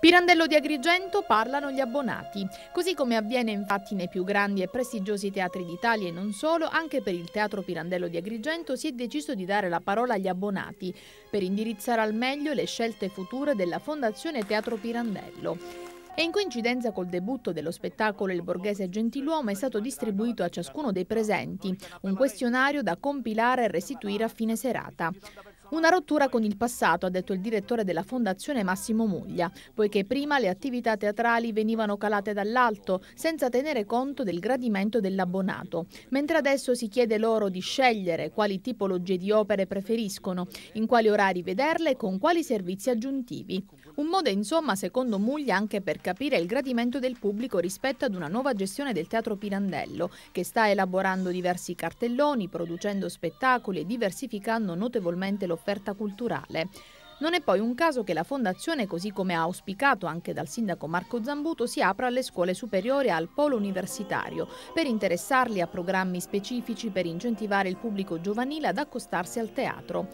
Pirandello di Agrigento parlano gli abbonati. Così come avviene infatti nei più grandi e prestigiosi teatri d'Italia e non solo, anche per il Teatro Pirandello di Agrigento si è deciso di dare la parola agli abbonati per indirizzare al meglio le scelte future della Fondazione Teatro Pirandello. E in coincidenza col debutto dello spettacolo Il Borghese Gentiluomo è stato distribuito a ciascuno dei presenti un questionario da compilare e restituire a fine serata. Una rottura con il passato, ha detto il direttore della Fondazione Massimo Muglia, poiché prima le attività teatrali venivano calate dall'alto, senza tenere conto del gradimento dell'abbonato, mentre adesso si chiede loro di scegliere quali tipologie di opere preferiscono, in quali orari vederle e con quali servizi aggiuntivi. Un modo, insomma, secondo Muglia, anche per capire il gradimento del pubblico rispetto ad una nuova gestione del Teatro Pirandello, che sta elaborando diversi cartelloni, producendo spettacoli e diversificando notevolmente l'offerta culturale. Non è poi un caso che la Fondazione, così come ha auspicato anche dal sindaco Marco Zambuto, si apra alle scuole superiori e al polo universitario per interessarli a programmi specifici per incentivare il pubblico giovanile ad accostarsi al teatro.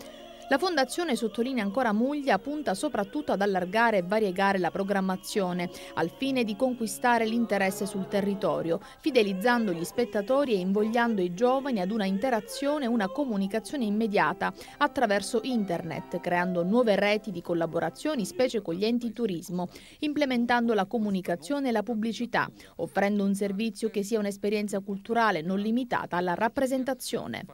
La Fondazione, sottolinea ancora Muglia, punta soprattutto ad allargare e variegare la programmazione, al fine di conquistare l'interesse sul territorio, fidelizzando gli spettatori e invogliando i giovani ad una interazione e una comunicazione immediata attraverso internet, creando nuove reti di collaborazioni, specie con gli enti turismo, implementando la comunicazione e la pubblicità, offrendo un servizio che sia un'esperienza culturale non limitata alla rappresentazione.